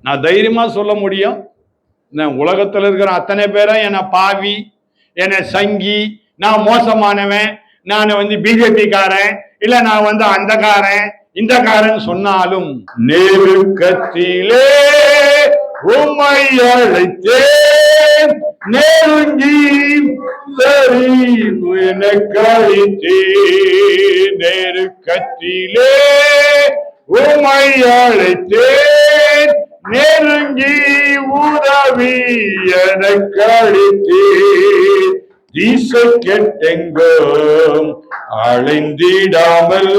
நான் தைரியமா சொல்ல முடியும். உலகத்துல இருக்கிற அத்தனை பேரும் என்ன பாவி, என்ன சங்கி, நான் மோசமானவன், நான் பிஜேபி காரன், இல்ல நான் அந்த காரன் இந்த காரன் சொன்னாலும், நெருக்கத்திலே உம்மை அழைத்தேன், நெருங்கி சரி கழித்தே, நெருக்கத்திலே உம்மை அழைத்தேன், நெருங்கி உதவி எனக்கு அளித்தே, திசை கெட்டெங்கும் அழிந்திடாமல்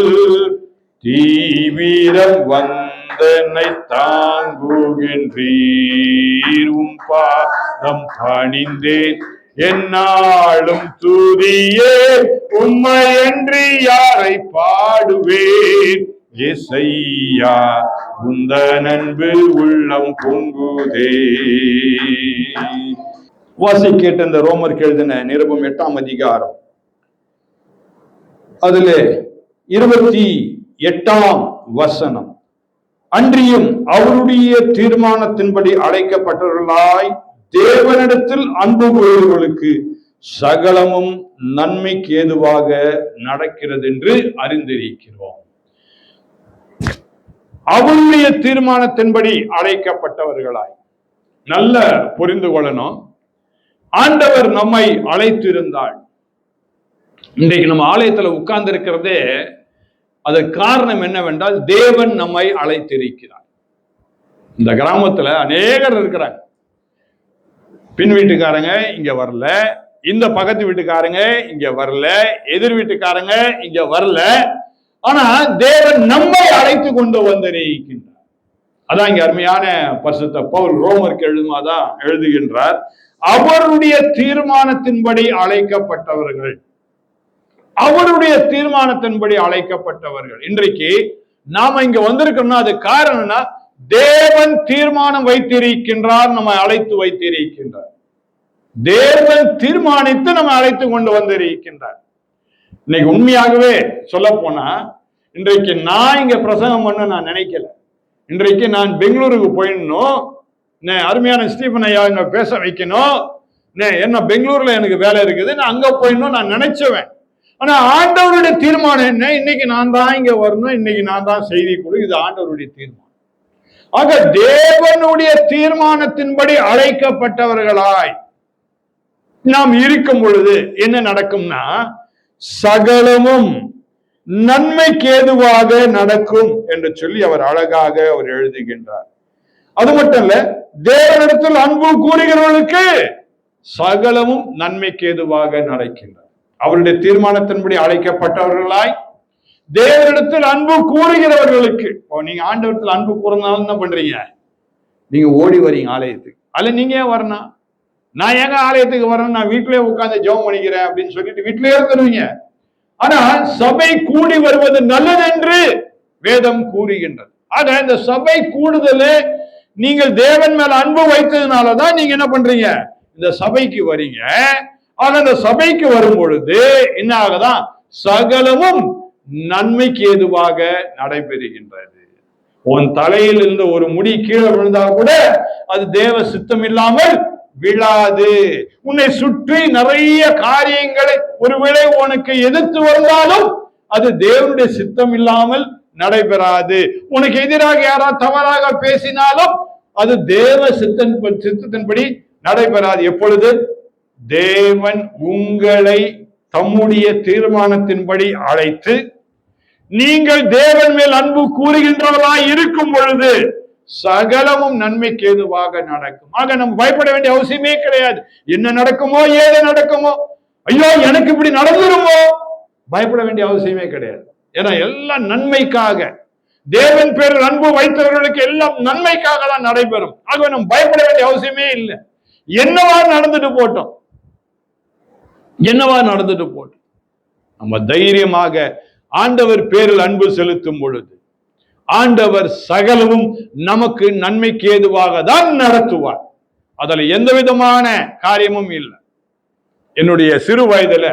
தீவிரம் வந்தனை தாங்குகின்றீர், உம் பாதம் பணிந்தேன் என்னாலும் துதியே, உம்மையன்றி யாரை பாடுவேன், இசையா உந்த நண்பு உள்ளம் பொங்குதே. வாசி கேட்ட இந்த ரோமருக்கு எழுதின நிருபம் 8ஆம் அதிகாரம், அதுல 28ஆம் வசனம், அன்றியும் அவருடைய தீர்மானத்தின்படி அழைக்கப்பட்டவர்களாய் தேவனிடத்தில் அன்பு கொள்வர்களுக்கு சகலமும் நன்மைக்கு ஏதுவாக நடக்கிறது என்று அறிந்திருக்கிறோம். அவருடைய தீர்மானத்தின்படி அழைக்கப்பட்டவர்களாய், நல்ல புரிந்து கொள்ளணும். ஆண்டவர் நம்மை அழைத்திருந்தாள். இன்றைக்கு நம்ம ஆலயத்துல உட்கார்ந்து இருக்கிறதே அதற்கு காரணம் என்னவென்றால், தேவன் நம்மை அழைத்திருக்கிறார். இந்த கிராமத்துல அநேகர் இருக்கிறாங்க. பின் வீட்டுக்காரங்க இங்க வரல, இந்த பக்கத்து வீட்டுக்காரங்க இங்க வரல, எதிர் வீட்டுக்காரங்க இங்க வரல. ஆனா தேவன் நம்மை அழைத்து கொண்டு வந்திருக்கின்றார். அதான் இங்க அருமையான பரிசுத்த பவுல் ரோமருக்கு எழுதுமாதான் எழுதுகின்றார், அவருடைய தீர்மானத்தின்படி அழைக்கப்பட்டவர்கள், அவருடைய தீர்மானத்தின்படி அழைக்கப்பட்டவர்கள். இன்றைக்கு நாம இங்க வந்திருக்கோம்னா அது காரணம்னா, தேவன் தீர்மானம் வைத்திருக்கின்றார், நம்மை அழைத்து வைத்திருக்கின்றார். தேவன் தீர்மானித்து நம்ம அழைத்து கொண்டு வந்திருக்கின்றார். இன்னைக்கு உண்மையாகவே சொல்ல போனா, இன்றைக்கு நான் இங்க பிரசங்கம் பண்ண நான் நினைக்கல. இன்றைக்கு நான் பெங்களூருக்கு போயிடணும், அருமையான ஸ்டீபன் ஐயா இங்க பேச வைக்கணும், என்ன பெங்களூர்ல எனக்கு வேலை இருக்குது, நான் அங்க போயிடணும் நான் நினைச்சவன். ஆனா ஆண்டவருடைய தீர்மானம் என்ன, இன்னைக்கு நான் தான் இங்க வரணும், இன்னைக்கு நான் தான் செய்தி கொடு, இது ஆண்டவருடைய தீர்மானம். ஆக தேவனுடைய தீர்மானத்தின்படி அழைக்கப்பட்டவர்களாய் நாம் இருக்கும் பொழுது என்ன நடக்கும்னா, சகலமும் நன்மைக்கு ஏதுவாக நடக்கும் என்று சொல்லி அவர் அழகாக அவர் எழுதுகின்றார். அது மட்டும் இல்ல, தேவனிடத்தில் அன்பு கூறுகிறவர்களுக்கு சகலமும் நன்மைக்கு ஏதுவாக நடக்கின்றார். அவருடைய தீர்மானத்தின்படி அழைக்கப்பட்டவர்களாய் தேவனிடத்தில் அன்பு கூறுகிறவர்களுக்கு, நீங்க ஆண்டவரத்தில் அன்பு கூறனாலும் என்ன பண்றீங்க, நீங்க ஓடி வரீங்க ஆலயத்துக்கு. அல்ல நீங்க ஏன் வரணும், நான் எங்க ஆலயத்துக்கு வரணும், நான் வீட்டிலேயே உட்கார்ந்து ஜெபம் பண்ணிக்கிறேன் அப்படின்னு சொல்லிட்டு வீட்டிலேயே இருந்துருவீங்க. ஆனா சபை கூடி வருவது நல்லது என்று வேதம் கூறுகின்றது. ஆக இந்த சபை கூடுதல் நீங்கள் தேவன் மேல அன்பு வைத்ததுனாலதான் நீங்க என்ன பண்றீங்க, இந்த சபைக்கு வரீங்க. ஆக இந்த சபைக்கு வரும் பொழுது என்ன ஆகுதான், சகலமும் நன்மைக்கு ஏதுவாக நடைபெறுகின்றது. உன் தலையில் இருந்த ஒரு முடி கீழே விழுந்தா கூட அது தேவ சித்தம் இல்லாமல் விழாது. உன்னை சுற்றி நிறைய காரியங்களை ஒருவேளை உனக்கு எதிர்த்து வந்தாலும் அது தேவனுடைய சித்தம் இல்லாமல் நடைபெறாது. உனக்கு எதிராக யாராவது தவறாக பேசினாலும் அது தேவ சித்தத்தின்படி நடைபெறாது. எப்பொழுது தேவன் உங்களை தம்முடைய தீர்மானத்தின்படி அழைத்து நீங்கள் தேவன் மேல் அன்பு கூறுகின்றவர்களாய் இருக்கும் பொழுது சகலமும் நன்மைக்கு ஏதுவாக நடக்கும். ஆக நம்ம பயப்பட வேண்டிய அவசியமே கிடையாது. என்ன நடக்குமோ ஏது நடக்குமோ, ஐயோ எனக்கு இப்படி நடந்துருமோ, பயப்பட வேண்டிய அவசியமே கிடையாது. ஏன்னா எல்லாம் நன்மைக்காக, தேவன் பேரில் அன்பு வைத்தவர்களுக்கு எல்லாம் நன்மைக்காக தான் நடைபெறும். ஆகவே நம்ம பயப்பட வேண்டிய அவசியமே இல்லை. என்னவா நடந்துட்டு போட்டோம், என்னவா நடந்துட்டு போட்டோம், நம்ம தைரியமாக ஆண்டவர் பேரில் அன்பு செலுத்தும் பொழுது ஆண்டவர் சகலமும் நமக்கு நன்மைக்கு ஏதுவாக தான் நடத்துவார். அதுல எந்த விதமான காரியமும் இல்லை. என்னுடைய சிறு வயதுல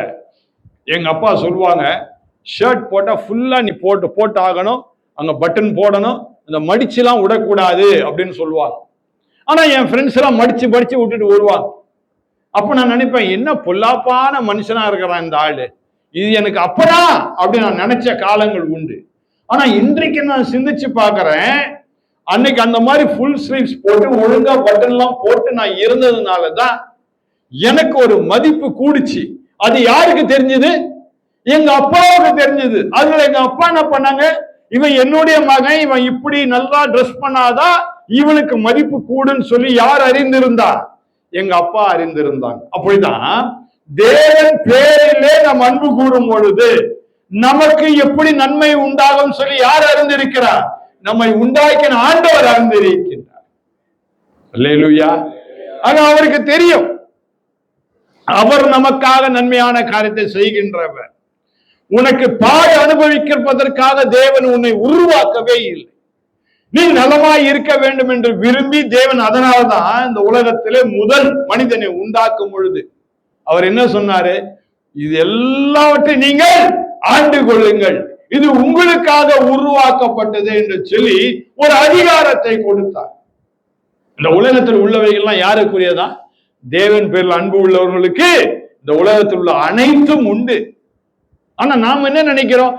எங்க அப்பா சொல்லுவாங்க, ஷர்ட் போட்டா ஃபுல்லா நீ போட்டு ஆகணும், அங்க பட்டன் போடணும், இந்த மடிச்சுலாம் விடக்கூடாது அப்படின்னு சொல்லுவாங்க. ஆனா என் ஃப்ரெண்ட்ஸ் எல்லாம் மடிச்சு விட்டுட்டு வருவாங்க. அப்ப நான் நினைப்பேன், என்ன பொல்லாப்பான மனுஷனா இருக்கிறான் இந்த ஆளு, இது எனக்கு அப்பதான் அப்படி நான் நினைச்ச காலங்கள் உண்டு. ஆனா இன்றைக்கு நான் சிந்திச்சு பாக்குறேன், அன்னைக்கு அந்த மாதிரி ஃபுல் ஸ்லீவ்ஸ் போட்டு ஒழுங்கா பட்டன் எல்லாம் போட்டு நான் இருந்ததுனாலதான் எனக்கு ஒரு மதிப்பு கூடுச்சு. அது யாருக்கு தெரிஞ்சது? எங்க அப்பாவுக்கு தெரிஞ்சது. அதுல எங்க அப்பா என்ன பண்ணாங்க, இவன் என்னுடைய மகன், இவன் இப்படி நல்லா ட்ரெஸ் பண்ணாதான் இவனுக்கு மதிப்பு கூடுன்னு சொல்லி யார் அறிந்திருந்தா? எங்க அப்பா அறிந்திருந்தாங்க. அப்படிதான் தேவன் பேரிலே நாம் அன்பு கூறும் பொழுது நமக்கு எப்படி நன்மை உண்டாகும் சொல்லி யார் அறிந்திருக்கிறார்? நம்மை உண்டாக்கின ஆண்டவர் அறிந்திருக்கின்றார். அல்லேலூயா. ஆனா அவருக்கு தெரியும், அவர் நமக்காக நன்மையான காரியத்தை செய்கின்றவர். உனக்கு பாடு அனுபவிப்பதற்காக தேவன் உன்னை உருவாக்கவே இல்லை. நீ நலமாய் இருக்க வேண்டும் என்று விரும்பி தேவன் அதனால்தான் இந்த உலகத்திலே முதல் மனிதனை உண்டாக்கும் பொழுது அவர் என்ன சொன்னாரு? இது எல்லாவற்றையும் நீங்கள் ஆண்டு கொள்ளுங்கள், இது உங்களுக்காக உருவாக்கப்பட்டது என்று சொல்லி ஒரு அதிகாரத்தை கொடுத்தார். இந்த உலகத்தில் உள்ளவைகள்லாம் யாருக்குரியதா? தேவன் பேரில் அன்பு உள்ளவர்களுக்கு இந்த உலகத்தில் உள்ள அனைத்தும் உண்டு. ஆனா நாம என்ன நினைக்கிறோம்?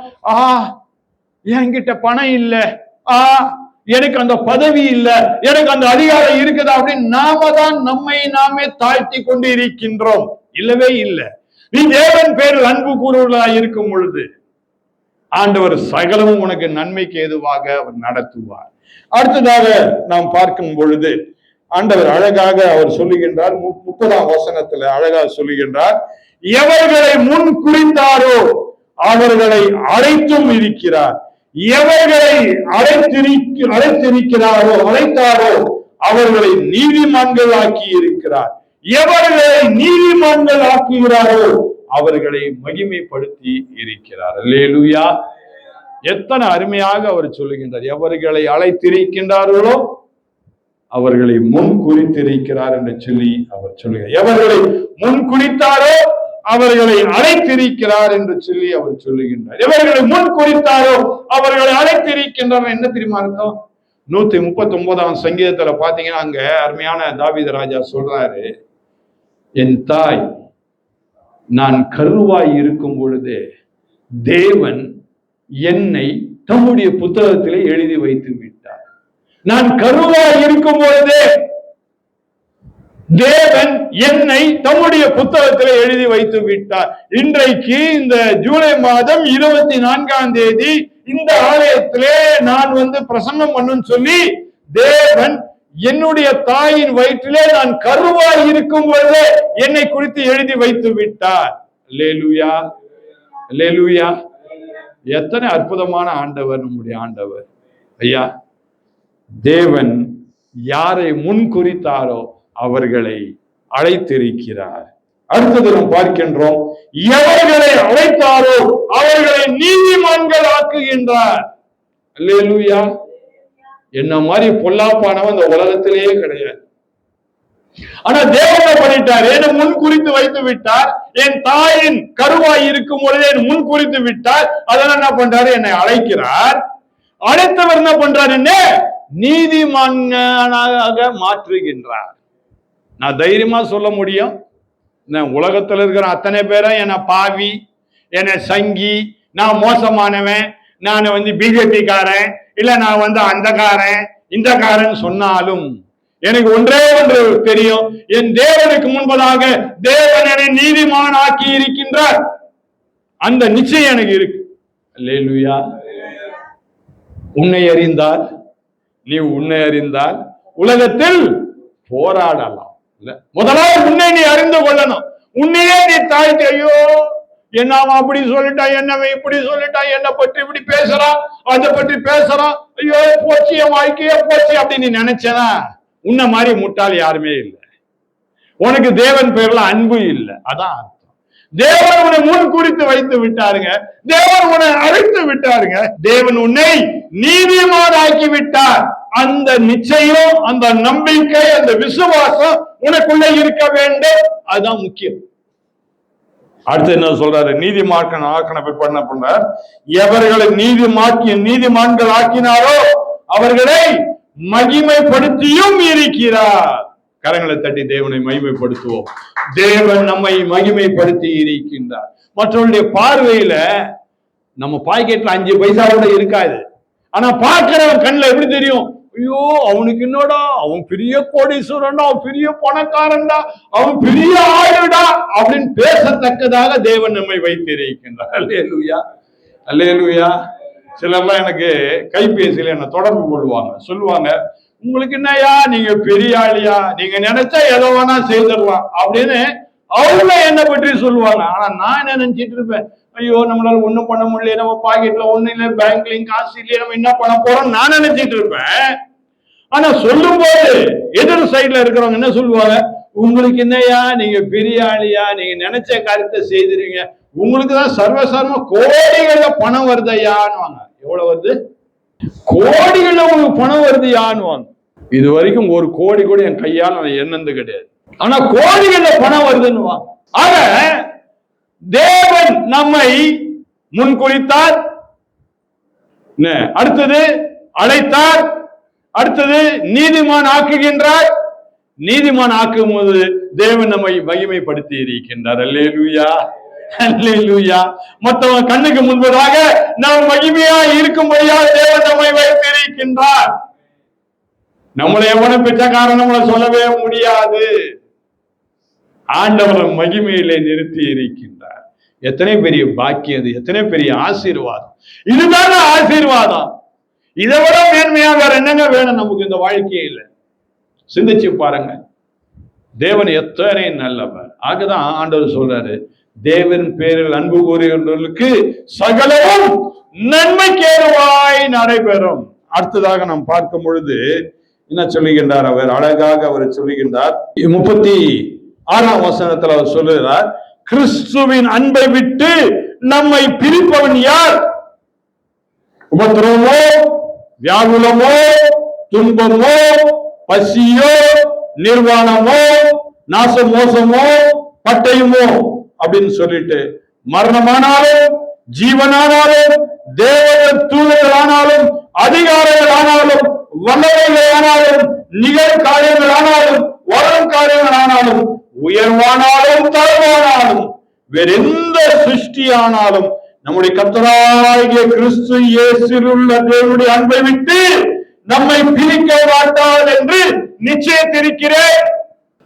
என்கிட்ட பணம் இல்ல, எனக்கு அந்த பதவி இல்ல, எனக்கு அந்த அதிகாரம் இருக்குதா அப்படின்னு நாம தான் நம்மை நாமே தாழ்த்தி கொண்டு இருக்கின்றோம். இல்லவே இல்லை. நீ தேவன் பேரில் அன்பு கூறுவதாக இருக்கும் பொழுது ஆண்டவர் சகலமும் உனக்கு நன்மைக்கு ஏதுவாக அவர் நடத்துவார். அடுத்ததாக நாம் பார்க்கும் பொழுது ஆண்டவர் அழகாக அவர் சொல்லுகின்றார். 30ஆம் வசனத்துல அழகாக சொல்லுகின்றார், எவர்களை முன் குறித்தாரோ அவர்களை அழைத்தும் இருக்கிறார், எவர்களை அழைத்தாரோ அவர்களை நீதிமான்கள் ஆக்கி இருக்கிறார், எவர்களை நீதிமான்கள் ஆக்குகிறாரோ அவர்களை மகிமைப்படுத்தி இருக்கிறார். அல்லேலூயா. எத்தனை அருமையாக அவர் சொல்லுகின்றார். எவர்களை அழைத்திருக்கின்றார்களோ அவர்களை முன் குறித்திருக்கிறார் என்று சொல்லி அவர் சொல்லுகிறார். எவர்களை முன் குறித்தாரோ அவர்களை அழைத்திருக்கிறார் என்று சொல்லி அவர் சொல்லுகின்றார். எவர்களை முன் குறித்தாரோ அவர்களை அழைத்திருக்கின்றார். என்ன தெரியுமா அர்த்தம்? 139ஆம் சங்கீதத்துல பாத்தீங்கன்னா அங்க அருமையான தாவீது ராஜா சொல்றாரு, என் தாய் நான் கருவாய் இருக்கும் பொழுதே தேவன் என்னை தம்முடைய புத்தகத்திலே எழுதி வைத்து விட்டார். நான் கருவாய் இருக்கும் பொழுதே தேவன் என்னை தம்முடைய புத்தகத்திலே எழுதி வைத்து விட்டார். இன்றைக்கு இந்த ஜூலை மாதம் 24ஆம் தேதி இந்த ஆலயத்திலே நான் பிரசங்கம் பண்ணுன்னு சொல்லி தேவன் என்னுடைய தாயின் வயிற்றிலே நான் கருவாய் இருக்கும் பொழுதே என்னை குறித்து எழுதி வைத்து விட்டார். அல்லேலூயா, அல்லேலூயா. எத்தனை அற்புதமான ஆண்டவர் நம்முடைய ஆண்டவர். ஐயா, தேவன் யாரை முன் குறித்தாரோ அவர்களை அழைத்திருக்கிறார். அடுத்தது நாம் பார்க்கின்றோம், எவர்களை அழைத்தாரோ அவர்களை நீதிமான்கள் ஆக்குகின்றார். அல்லேலூயா. என்ன மாதிரி பொல்லாப்பானவன் இந்த உலகத்திலேயே கிடையாது. ஆனா தேவனை பண்ணிட்டார், என்னை முன் குறித்து வைத்து விட்டார். என் தாயின் கருவாய் இருக்கும் பொழுது என் முன் குறித்து விட்டார். அதெல்லாம் என்ன பண்றாரு? என்னை அழைக்கிறார். அழைத்தவர் என்ன பண்றாரு? என்ன நீதிமானாக மாற்றுகின்றார். நான் தைரியமா சொல்ல முடியும், உலகத்துல இருக்கிற அத்தனை பேரும் என்ன பாவி, என்ன சங்கி, நான் மோசமானவன், நான் பிஜேபி காரன், இல்ல நான் அந்த காரன் இந்த காரன் சொன்னாலும் எனக்கு ஒன்றே ஒன்று தெரியும், என் தேவனுக்கு முன்பதாக தேவன் என்னை நீதிமான் ஆக்கி இருக்கின்றார். அந்த நிச்சயம் எனக்கு இருக்கு. அல்லேலூயா. உன்னை அறிந்தால், நீ உன்னை அறிந்தால் உலகத்தில் போராடலாம். முதலாவது உன்னை நீ அறிந்து கொள்ளணும். உன்னையே நீ தாழ்த்தி, ஐயோ என்ன அப்படி சொல்லிட்டா, என்னவை இப்படி சொல்லிட்டா, என்னை பற்றி இப்படி பேசுறான், அதை பற்றி பேசுறான், ஐயோ போச்சு என் வாழ்க்கையே போச்சு அப்படின்னு நீ நினைச்சனா உன்ன மாதிரி முட்டாள் யாருமே இல்லை. உனக்கு தேவன் பேர்ல அன்பு இல்லை. அதான் அர்த்தம். தேவன் உன்னை முன் குறித்து வைத்து விட்டாருங்க, தேவன் உன்னை அழைத்து விட்டாருங்க, தேவன் உன்னை நீதிமானாக்கி விட்டார். அந்த நிச்சயம், அந்த நம்பிக்கை, அந்த விசுவாசம் உனக்குள்ள இருக்க வேண்டும். அதுதான் முக்கியம். அடுத்து என்ன சொல்றாரு? நீதிமான்கள் ஆக்கின பிற்ப என்ன பண்றார்? எவர்களை நீதிமான்கள் ஆக்கினாரோ அவர்களை மகிமைப்படுத்தியும் இருக்கிறார். கரங்களை தட்டி தேவனை மகிமைப்படுத்துவோம். தேவன் நம்மை மகிமைப்படுத்தி இருக்கின்றார். மற்றவருடைய பார்வையில நம்ம பாக்கெட்ல 5 பைசா கூட இருக்காது. ஆனா பார்க்கிறவன் கண்ணுல எப்படி தெரியும்? ஐயோ, அவனுக்கு என்னடா, அவன் பெரிய கோடீஸ்வரன்டா, அவன் பெரிய பணக்காரன்டா, அவன் பெரிய ஆளுடா அப்படின்னு பேசத்தக்கதாக தேவன் நம்மை வைத்திருக்கின்றார். அல்லேலூயா, அல்லேலூயா. சிலர்லாம் எனக்கு கைபேசியில என்ன தொடர்பு கொள்வாங்க, சொல்லுவாங்க, உங்களுக்கு என்னையா, நீங்க பெரிய ஆளியா, நீங்க நினைச்சா எதை வேணா செய்திடலாம் அப்படின்னு அவங்க என்ன பற்றி சொல்லுவாங்க. ஆனா நான் என்ன நினைச்சிட்டு இருப்பேன், ஐயோ நம்மளால ஒண்ணும் பண்ண முடியல, நம்ம பாக்கெட்ல ஒண்ணும் இல்லை, பேங்க்லயும் காசு இல்லையே, நம்ம என்ன பண்ண போறோம் நான் நினைச்சிட்டு இருப்பேன். ஆனா சொல்லும் போது எதிர் சைட்ல இருக்கிறவங்க என்ன சொல்லுவாங்க, உங்களுக்கு என்னையா, நீங்க பெரிய ஆளியா, நீங்க நினைச்ச காரியத்தை செய்திருவீங்க, உங்களுக்கு தான் சர்வசாரமா கோடிகள்ல பணம் வருதையான்னு. எவ்வளவு வருது? கோடிகள்ல உங்களுக்கு பணம் வருதுயான்னு. இது வரைக்கும் 1 கோடி கூட என் கையால் என்னது கிடையாது. ஆனா கோடிகள்ல பணம் வருதுன்னு. ஆக தேவன் நம்மை முன்குறித்தார், அடுத்தது அழைத்தார், அடுத்தது நீதிமான் ஆக்குகின்றார். நீதிமான் ஆக்கும் போது தேவன் நம்மை மகிமைப்படுத்தி இருக்கின்றார். அல்லேலூயா, அல்லேலூயா. மற்றவங்க கண்ணுக்கு முன்பதாக நாம் மகிமையா இருக்கும்படியாக தேவன் நம்மை வைத்திருக்கின்றார். நம்மளை எவன பிச்சைக்காரன் நம்மளை சொல்லவே முடியாது. ஆண்டவர் மகிமையிலே நிறுத்தி இருக்கின்றார். எத்தனை பெரிய பாக்கியம், எத்தனை பெரிய ஆசீர்வாதம். இதுதான ஆசீர்வாதம். இதை விட மேன்மையா வேற என்னங்க வேணும் நமக்கு இந்த வாழ்க்கையில? சிந்திச்சு பாருங்க, தேவன் எத்தனை நல்லவர். ஆகதான் ஆண்டவர் சொல்றாரு, தேவன் பேரில் அன்பு கூறுகிறவர்களுக்கு சகலமும் நன்மைக்கேதுவாய் நடைபெறும். அடுத்ததாக நாம் பார்க்கும் பொழுது என்ன சொல்லுகின்றார்? அவர் அழகாக அவர் சொல்லுகின்றார். 36ஆம் வசனத்தில் அவர் சொல்லுகிறார், கிறிஸ்துவின் அன்பை விட்டு நம்மை பிரிப்பவன் யார்? உபத்திரவமோ, வியாகுலமோ, துன்பமோ, பசியோ, நிர்வாணமோ, நாச மோசமோ, பட்டயமோ அப்படின்னு சொல்லிட்டு, மரணமானாலும் ஜீவனானாலும் தேவ தூதர்களானாலும் அதிகாரங்கள் ஆனாலும் வல்லமைகள் ஆனாலும் நிகழ்காரியங்கள் ஆனாலும் வரும் காரியங்கள் ஆனாலும் உயர்வானாலும் தாழ்வானாலும் வேற எந்த சிருஷ்டி ஆனாலும் நம்முடைய கர்த்தராகிய கிறிஸ்து இயேசுவில் உள்ள தேவனுடைய அன்பை விட்டு நம்மை பிரிக்க மாட்டார் என்று நிச்சயித்திருக்கிறேன்.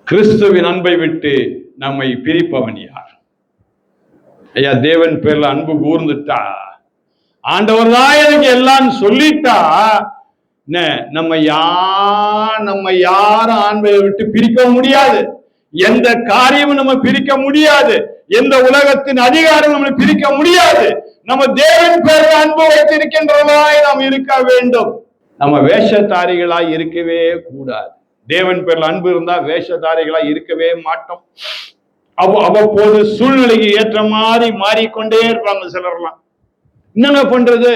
கிறிஸ்துவின் அன்பை விட்டு நம்மை பிரிப்பவன் யார்? ஐயா, தேவன் பேர்ல அன்பு கூர்ந்துட்டா, ஆண்டவர் தான் எனக்கு எல்லாம் சொல்லிட்டா, நம்ம யாரும் ஆண்டவரை விட்டு பிரிக்க முடியாது. எந்த காரியமும் நம்ம பிரிக்க முடியாது. எந்த உலகத்தின் அதிகாரம் நம்மளை பிரிக்க முடியாது. நம்ம தேவன் பேர்ல அன்பு வைத்திருக்கின்றவர்களாய் நாம் இருக்க வேண்டும். நம்ம வேஷதாரிகளாய் இருக்கவே கூடாது. தேவன் பேர்ல அன்பு இருந்தா வேஷதாரிகளாய் இருக்கவே மாட்டோம். அவ்வப்போது சூழ்நிலைக்கு ஏற்ற மாதிரி மாறிக்கொண்டே இருப்பாங்க சிலர்லாம். என்னங்க பண்றது,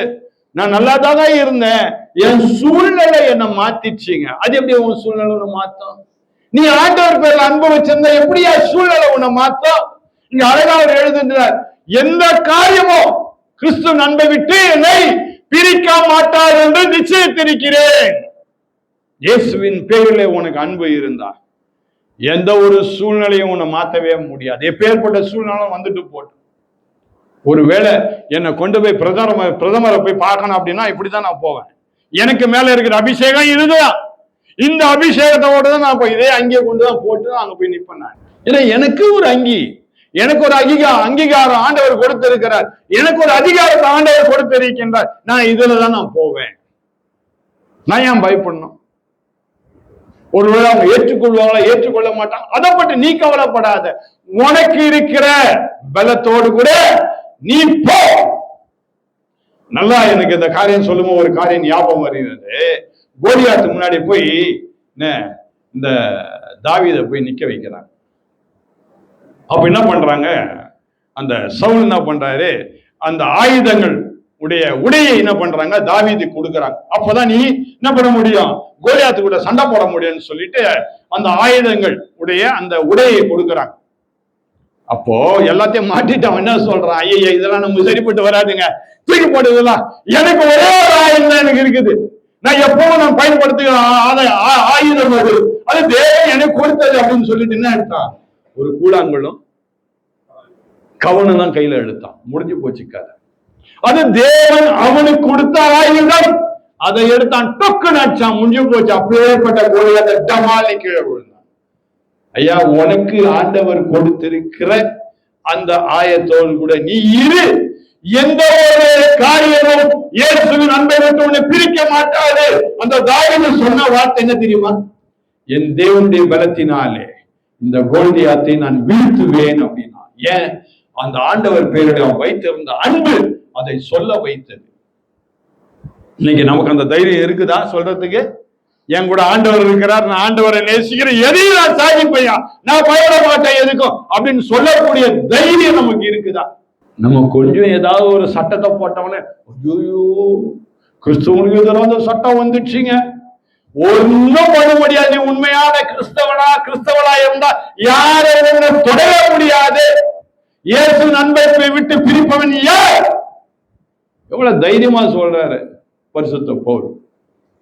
நான் நல்லா தாங்க இருந்தேன், என் சூழ்நிலை என்ன மாத்திடுச்சுங்க. அது எப்படி உன் சூழ்நிலை உன்னை மாத்தம்? நீ ஆண்டவர் பேர்ல அன்பு வச்சிருந்தா எப்படியா சூழ்நிலை உன்னை மாத்தம்? இங்க அழகாக எழுதுகிறார், எந்த காரியமோ கிறிஸ்து அன்பை விட்டு என்னை பிரிக்க மாட்டார் என்று நிச்சயித்திருக்கிறேன். இயேசுவின் பேரிலே உனக்கு அன்பு இருந்தா எந்த ஒரு சூழ்நிலையும் உன்னை மாத்தவே முடியாது. எப்பேற்பட்ட சூழ்நிலை வந்துட்டு போட்டு, ஒருவேளை என்னை கொண்டு போய் பிரதமரை போய் பார்க்கணும் அப்படின்னா இப்படிதான் நான் போவேன். எனக்கு மேல இருக்கிற அபிஷேகம் இதுதான். இந்த அபிஷேகத்தோட தான் நான் போய் இதே அங்கேயே கொண்டுதான் போட்டு அங்க போய் நிற்பேன். ஏன்னா எனக்கு ஒரு அங்கி, எனக்கு ஒரு அங்கீகாரம் ஆண்டவர் கொடுத்திருக்கிறார், எனக்கு ஒரு அதிகாரத்தை ஆண்டவர் கொடுத்திருக்கின்றார். நான் இதுலதான் நான் போவேன். நான் ஏன் பயப்படணும்? ஒருவேளை அவங்க ஏற்றுக்கொள்வாங்களா ஏற்றுக்கொள்ள மாட்டாங்க, அதை பற்றி நீ கவலைப்படாத. உனக்கு இருக்கிற பலத்தோடு கூட நீ போ. நல்லா எனக்கு இந்த காரியம் சொல்லுமோ ஒரு காரியம் ஞாபகம் வருகிறது. கோலியாத்து முன்னாடி போய் இந்த தாவீதை போய் நிக்க வைக்கிறாங்க. அப்ப என்ன பண்றாங்க, அந்த சவுல் என்ன பண்றாரு, அந்த ஆயுதங்கள் உடையை என்ன பண்றாங்க தாவீது கொடுக்குறாங்க. அப்பதான் நீ என்ன பண்ண முடியும், கோலியாத்து கூட சண்டை போட முடியும்னு சொல்லிட்டு அந்த ஆயுதங்கள் அந்த உடையை கொடுக்குறாங்க. அப்போ எல்லாத்தையும் மாட்டிட்டு அவன் என்ன சொல்றான், ஐயா இதெல்லாம் நம்ம சரிப்பட்டு வராதுங்க, தூக்கி போடுதெல்லாம் எனக்கு ஒரே ஒரு ஆயுதம் தான் எனக்கு இருக்குது, நான் எப்பவும் நான் பயன்படுத்துகிற ஆயுதம் அது தேவன் எனக்கு கொடுத்தது அப்படின்னு சொல்லிட்டு என்ன எடுத்தான்? ஒரு கூழாங்கல்லும் கவனம் தான் கையில எடுத்தான். முடிஞ்சு போச்சு கதை. அது தேவன் அவனுக்கு கொடுத்த ஆயுதம். அதை எடுத்தான், டொக்கு நடிச்சான், முடிஞ்சு போச்சு. அப்பேற்பட்ட கோலியாத்தை டமாலி கீழே விழுந்தான். ஐயா, உனக்கு ஆண்டவர் கொடுத்திருக்கிற அந்த ஆயத்தோடு கூட நீ இரு. எந்த ஒரு காரியமும் இயேசுவின் அன்பை விட்டு உன்னை பிரிக்க மாட்டாது. அந்த தாவீது சொன்ன வார்த்தை என்ன தெரியுமா? என் தேவனுடைய பலத்தினாலே இந்த கோலியாத்தை நான் வீழ்த்துவேன் அப்படின்னா. ஏன்? அந்த ஆண்டவர் பேரில் அவன் வைத்திருந்த அன்பு அதை சொல்ல வைத்தது. இன்னைக்கு நமக்கு அந்த தைரியம் இருக்குதா சொல்றதுக்கு? என் கூட ஆண்டவர் இருக்கிறார், நான் ஆண்டவரை நேசிக்கிறேன், எதையும் நான் சாதிப்பையா, நான் பயப்பட மாட்டேன் எதுக்கும் அப்படின்னு சொல்லக்கூடிய தைரியம் நமக்கு இருக்குதா? நம்ம கொஞ்சம் ஏதாவது ஒரு சட்டத்தை போட்டவனே, ஐயோ கிறிஸ்தவனுக்கு எதிராக சட்டம் வந்துடுச்சுங்க, ஒன்னும் பண்ண முடியாது, நீ உண்மையான கிறிஸ்தவனா இருந்தா யாரும் தொடர முடியாது, இயேசு அன்பை விட்டு பிரிப்பவன் யார்? எவ்வளவு தைரியமா சொல்றாரு பரிசுத்த பவுல்.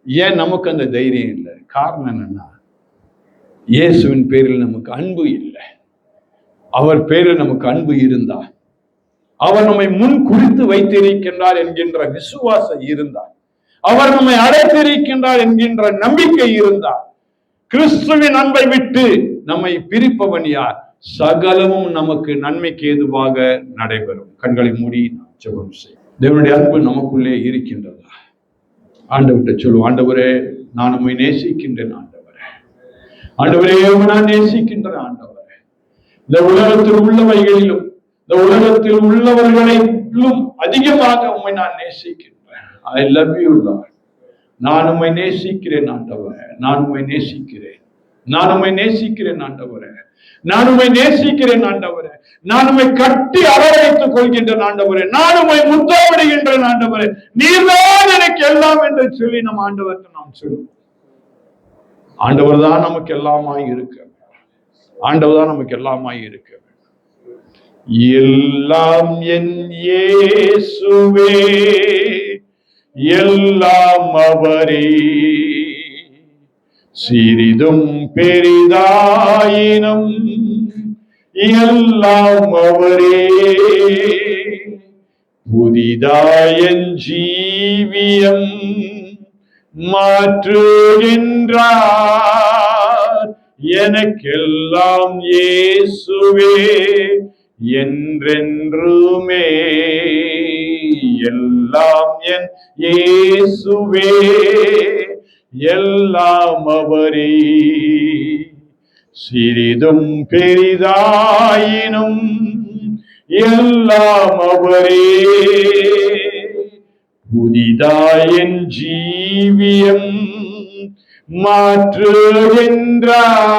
ஏன் நமக்கு அந்த தைரியம் இல்லை? காரணம் என்னன்னா, இயேசுவின் பேரில் நமக்கு அன்பு இல்லை. அவர் பேரில் நமக்கு அன்பு இருந்தா, அவர் நம்மை முன் குறித்து வைத்திருக்கின்றார் என்கின்ற விசுவாசம் இருந்தார், அவர் நம்மை அழைத்திருக்கின்றார் என்கின்ற நம்பிக்கை இருந்தார், கிறிஸ்துவின் அன்பை விட்டு நம்மை பிரிப்பவன் யார்? சகலமும் நமக்கு நன்மைக்கு ஏதுவாக நடைபெறும். கண்களை மூடி ஜெபம் செய். தேவனுடைய அன்பு நமக்குள்ளே இருக்கின்றதா? ஆண்டவர்கிட்ட சொல்லுவோம், ஆண்டவரே நான் உம்மை நேசிக்கின்றேன், ஆண்டவரே, ஆண்டவரே நான் நேசிக்கின்றேன், ஆண்டவரே, இந்த உலகத்தில் உள்ளவைகளிலும் இந்த உலகத்தில் உள்ளவர்களிலும் அதிகமாக உம்மை நான் நேசிக்கின்றேன். I love you Lord. நான் உம்மை நேசிக்கிறேன் ஆண்டவரே, நான் உம்மை நேசிக்கிறேன், நான் உம்மை நேசிக்கிறேன் ஆண்டவரே, நான் உம்மை நேசிக்கிறேன் ஆண்டவரே, நான் உம்மை கட்டி அரவணைத்துக் கொள்கின்றேன் ஆண்டவரே, நான் உம்மை முத்தமிடுகின்றேன் ஆண்டவரே, நீர்தான் எனக்கு எல்லாம் என்று சொல்லி நம் ஆண்டவர்கிட்ட நாம் சொல்லுவோம். ஆண்டவர் தான் நமக்கு எல்லாமாய் இருக்க, ஆண்டவர் தான் நமக்கு எல்லாமாய் இருக்க. எல்லாம் என் இயேசுவே, எல்லாம் அவரே, சிறிதும் பெரிதாயினும் எல்லாம் அவரே, புதிதாயன் ஜீவியம் மாற்றுகின்றார், எனக்கெல்லாம் இயேசுவே என்றென்றுமே, எல்லாம் என் இயேசுவே, எல்லாம் அவரே, சிறிதும் பெரிதாயினும் எல்லாம் அவரே, புதிதாயன் ஜீவியம்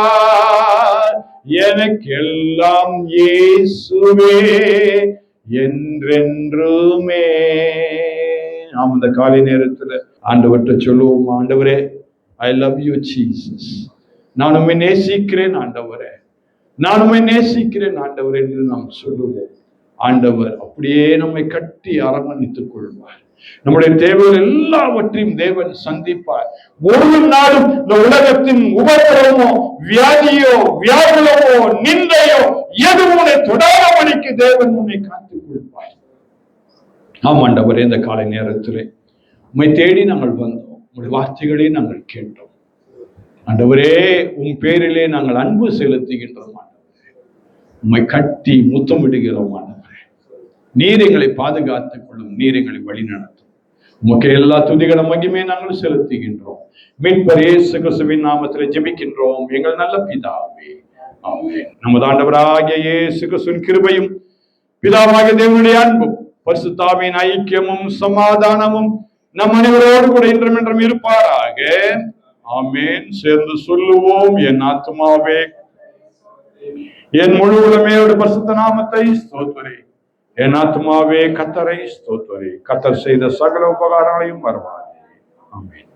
மாற்றுகின்றார், எனக்கெல்லாம் இயேசுவே என்றென்றுமே. நாம் இந்த காலை நேரத்துல ஆண்டவர்கிட்ட சொல்லுவோம், ஆண்டவரே ஐ லவ் யூ ஜீசஸ், நான் உம்மை நேசிக்கிறேன் ஆண்டவரே, நான் உம்மை நேசிக்கிறேன் ஆண்டவரே என்று நாம் சொல்லுவோம். ஆண்டவர் அப்படியே நம்மை கட்டி அரவணைத்துக் கொள்வார். நம்முடைய தேவைகள் எல்லாவற்றையும் தேவன் சந்திப்பார். ஒரு நாளும் இந்த உலகத்தின் உபத்திரமோ வியாதியோ வியாகுலமோ நிந்தையோ எதுவும் தொடாதபடிக்கு தேவன் உன்னை காத்துக் கொள்வார். ஆம் ஆண்டவரே, இந்த காலை நேரத்திலே உம்மை தேடி நாங்கள் வந்தோம், உங்களுடைய வார்த்தைகளை நாங்கள் கேட்டோம். ஆண்டவரே, உன் பேரிலே நாங்கள் அன்பு செலுத்துகின்றோம் ஆண்டவரே, உம்மை கட்டி முத்தமிடுகிறோம் ஆண்டவரே. நீர் எங்களை பாதுகாத்துக் கொள்ளும், நீர் எங்களை வழி நடத்தும். உமக்கு எல்லா துதிகள மகிமே நாங்கள் செலுத்துகின்றோம். மீட்பர் இயேசு கிறிஸ்துவின் நாமத்திலே ஜெபிக்கின்றோம் எங்கள் நல்ல பிதாவே, ஆமென். நமது ஆண்டவராகிய இயேசு கிறிஸ்துவின் கிருபையும் பிதாவாகிய தேவனுடைய அன்பும் பரிசுத்த ஆவியின் ஐக்கியமும் சமாதானமும் நம் அனைவரோடு கூட இன்றும் என்றும் இருப்பாராக. ஆமென். சேர்ந்து சொல்லுவோம், என் ஆத்துமாவே என் முழு உலமையோடு பரிசுத்த நாமத்தை ஸ்தோத்திரி, என் ஆத்துமாவே கர்த்தரை ஸ்தோத்திரி, கர்த்தர் செய்த சகல உபகாரங்களையும் வருவார். ஆமென்.